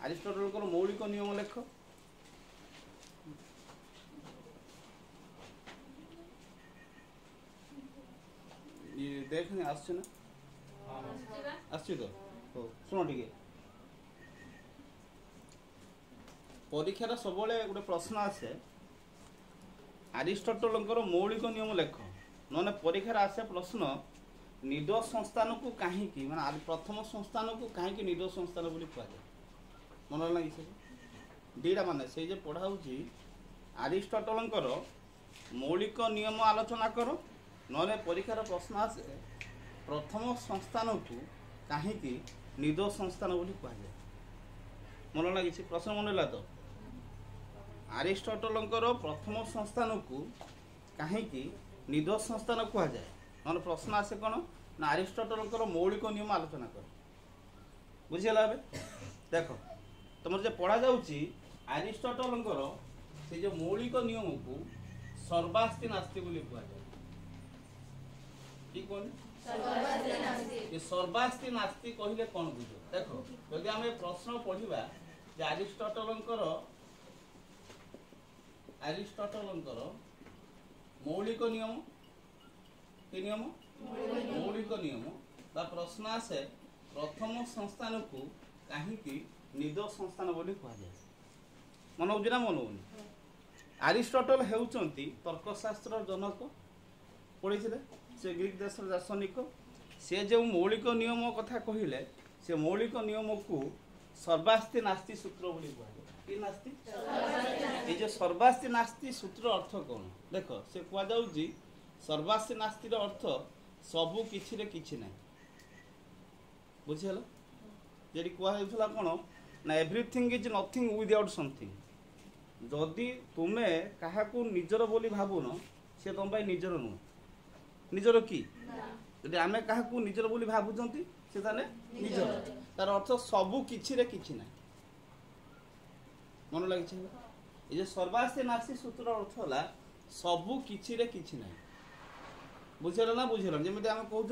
ଆରିଷ୍ଟଟଲଙ୍କର ମୌଳିକ ନିୟମ ଲେଖ। ଦେଖ ଆସୁଛି ନା ଆସୁଛି ତ ହଉ ଶୁଣ ଟିକେ ପରୀକ୍ଷାର ସବୁବେଳେ ଗୋଟେ ପ୍ରଶ୍ନ ଆସେ ଆରିଷ୍ଟଟଲଙ୍କର ମୌଳିକ ନିୟମ ଲେଖ ନହେଲେ ପରୀକ୍ଷାରେ ଆସେ ପ୍ରଶ୍ନ ନିଡୋ ସଂସ୍ଥାନକୁ କାହିଁକି ମାନେ ପ୍ରଥମ ସଂସ୍ଥାନକୁ କାହିଁକି ନିଡୋ ସଂସ୍ଥାନ ବୋଲି କୁହାଯାଏ ମନେ ହେଲା କି ଦୁଇଟା ମାନେ ସେଇ ଯେ ପଢ଼ା ହେଉଛି ଆରିଷ୍ଟଟଲଙ୍କର ମୌଳିକ ନିୟମ ଆଲୋଚନା କର ନହେଲେ ପରୀକ୍ଷାର ପ୍ରଶ୍ନ ଆସେ ପ୍ରଥମ ସଂସ୍ଥାନକୁ କାହିଁକି ନିଡୋ ସଂସ୍ଥାନ ବୋଲି କୁହାଯାଏ ମନେ ହେଲା କିଛି ପ୍ରଶ୍ନ ମନେ ହେଲା ତ ଆରିଷ୍ଟଟଲଙ୍କର ପ୍ରଥମ ସଂସ୍ଥାନକୁ କାହିଁକି ନିଡୋ ସଂସ୍ଥାନ କୁହାଯାଏ ନହେଲେ ପ୍ରଶ୍ନ ଆସେ କ'ଣ ନା ଆରିଷ୍ଟଟଲଙ୍କର ମୌଳିକ ନିୟମ ଆଲୋଚନା କର ବୁଝିଗଲା ଏବେ ଦେଖ ତମର ଯେ ପଢ଼ାଯାଉଛି ଆରିଷ୍ଟଟଲଙ୍କର ସେ ଯେଉଁ ମୌଳିକ ନିୟମକୁ ସର୍ବାସ୍ତି ନାସ୍ତି ବୋଲି କୁହାଯାଏ ଠିକ୍ କହୁନି ସର୍ବାସ୍ତି ନାସ୍ତି କହିଲେ କ'ଣ ବୁଝ ଦେଖ ଯଦି ଆମେ ପ୍ରଶ୍ନ ପଢ଼ିବା ଯେ ଆରିଷ୍ଟଟଲଙ୍କର ମୌଳିକ ନିୟମ କି ନିୟମ ମୌଳିକ ନିୟମ ବା ପ୍ରଶ୍ନ ଆସେ ପ୍ରଥମ ସଂସ୍ଥାନକୁ କାହିଁକି ନିଡୋ ସଂସ୍ଥାନ ବୋଲି କୁହାଯାଏ ମନେ ହେଉଛି ନା ମନେ ହେଉନି ଆରିଷ୍ଟଟଲ ହେଉଛନ୍ତି ତର୍କଶାସ୍ତ୍ରର ଜନକ ପଢ଼ିଥିଲେ ସେ ଗ୍ରୀକ୍ ଦେଶର ଦାର୍ଶନିକ ସେ ଯେଉଁ ମୌଳିକ ନିୟମ କଥା କହିଲେ ସେ ମୌଳିକ ନିୟମକୁ ସର୍ବାସ୍ତି ନାସ୍ତି ସୂତ୍ର ବୋଲି କୁହାଯାଏ କି ନାସ୍ତି এই যে সর্বাস্তি নাস্তি সূত্র অর্থ কোন দেখ সে কুযাচ্ছে সর্বাস্তি নাস্তির অর্থ সবু কিছু কিছু না বুঝিগল যেটি কুযাওলা কোণ না everything is nothing without something যদি তুমি কাহাকু নিজর বলি ভাবুন সে তোম নিজর নুহ নিজর কি যদি আমি কাহাকু নিজর বলি ভাবুଛନ୍ତି সে তাহলে নিজর তার অর্থ সবু কিছু কিছু না মনে লাগিছে এই যে সর্বাস্তি নাস্তি সূত্র অর্থ হল সবু কিছু কিছু না বুঝিল না বুঝিল যেমি আমি কৌঁচ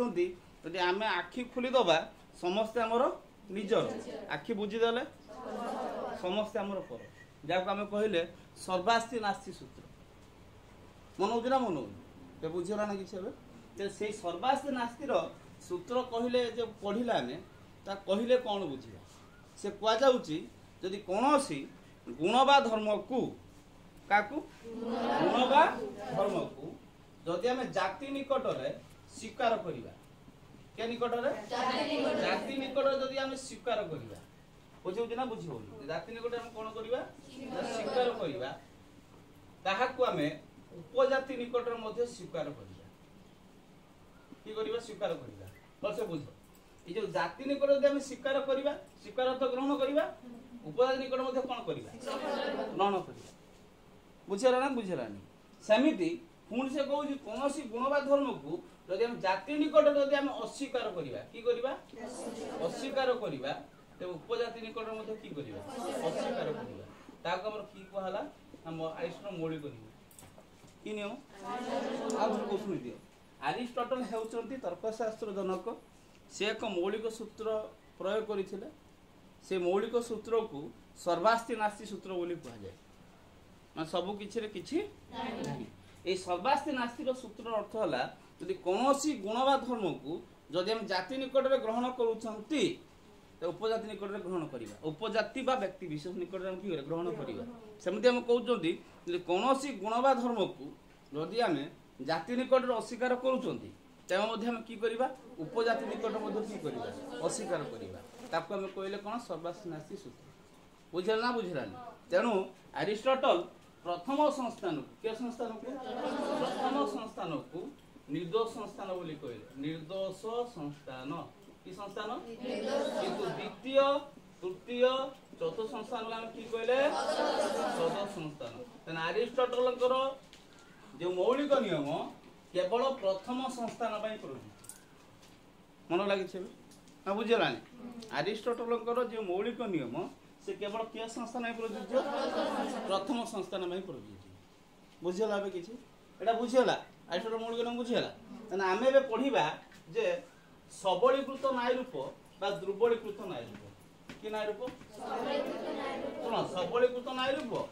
যদি আমি আখি খুলিদবা সমস্তে আমার নিজর আখি বুঝিদেলে সমস্তে আমার পর যাকে আমি কহিলে সর্বাস্তি নাস্তি সূত্র মনে হচ্ছে না মনে হচ্ছে বুঝিল না কিছু হবে সেই সর্বাস্তি নাস্তির সূত্র কহিলে যে পড়িলে আমি তা কহিলে কଣ বুঝিবা সে কুযাচ্ছে যদি কৌশি গুণ বা ধর্মকু কাকু গুণ বা ধর্মকু যদি আমি জাতি নিকটরে স্বীকার করিবা কে নিকটরে জাতি নিকটরে যদি আমি স্বীকার করিবা বুঝিউছি না বুঝি হউনি জাতি নিকটরে আমি কোন করিবা স্বীকার করিবা তাহাকু আমি উপজাতি নিকটরে মধ্যে স্বীকার করিবা কি করিবা স্বীকার করিবা বলছে বুঝ এই যে জাতি নিকটরে যদি আমি স্বীকার করিবা স্বীকার অর্থ গ্রহণ করিবা উপজাতি নিকট মধ্যে কোন করিবা গ্রহণ করিবা বুঝিলা না বুঝিলানি সেমিতি পুଣି ସେ କହୁଛି କୌଣସି ଗୁଣ ବା ଧର୍ମକୁ ଯଦି ଆମେ ଜାତି ନିକଟରେ ଯଦି ଆମେ ଅସ୍ୱୀକାର କରିବା କି କରିବା ଅସ୍ୱୀକାର କରିବା ତେବେ ଉପଜାତି ନିକଟରେ ମଧ୍ୟ କି କରିବା ଅସ୍ୱୀକାର କରିବା ତାକୁ ଆମର କି କୁହାହେଲା ଆରିଷ୍ଟଟଲ ମୌଳିକ ନିୟମ କି ନିୟମ ଆଉ ଗୋଟେ ଶୁଣି ଦିଅ ଆରିଷ୍ଟଟଲ ହେଉଛନ୍ତି ତର୍କଶାସ୍ତ୍ର ଜନକ ସେ ଏକ ମୌଳିକ ସୂତ୍ର ପ୍ରୟୋଗ କରିଥିଲେ ସେ ମୌଳିକ ସୂତ୍ରକୁ ସର୍ବାସ୍ତି ନାସ୍ତି ସୂତ୍ର ବୋଲି କୁହାଯାଏ ମାନେ ସବୁ କିଛିରେ କିଛି ନାହିଁ এই সর্বাস্তি নাস্তির সূত্র অর্থ হল যদি কৌশি গুণ বা ধর্মকু যদি আমি জাতি নিকটরে গ্রহণ করুছন্তি উপজাতি নিকটরে গ্রহণ করিবা উপজাতি বা ব্যক্তি বিশেষ নিকটরে আমি কি গ্রহণ করিবা সেমতি আমি কହୁଛନ୍ତି যদি কৌশি গুণ বা ধর্মকু যদি আমি জাতি নিকটরে অস্বীকার করুছন্তি তেমন মধ্যে আমি কি করিবা উপজাতি নিকটরে মধ্যে কি করিবা অস্বীকার করিবা তাকে আমি কইলে কোন সর্বাস্তি নাস্তি সূত্র বুঝিলা না বুঝিলানি তেণু আরিস্টটল প্রথম সংস্থান কে সংস্থান প্রথম সংস্থান निर्दोष संस्थान बोली कहले निर्दोष संस्थान कि संस्थान किंतु द्वितीय तृतीय चतुर्थ संस्थान आम कि कहले सदस्य संस्थान तेना अरिस्टोटल जो मौलिक नियम केवल प्रथम संस्थान प्रयोज्य मन लगे ना बुझेगा अरिस्टोटल जो मौलिक नियम से केवल किए संस्थान प्रयोज्य प्रथम संस्थान प्रयोज्य बुझेगा किसी एटा बुझेगा अरिस्टोटल मौलिक नियम बुझेगा तेना आम ए पढ़ा जे सबलीकृत नाय रूप बा दुर्बलीकृत नाय रूप कि ନାରୀ ରୂପ ଶୁଣ ସବଳୀକୃତ ନାରୀ ରୂପ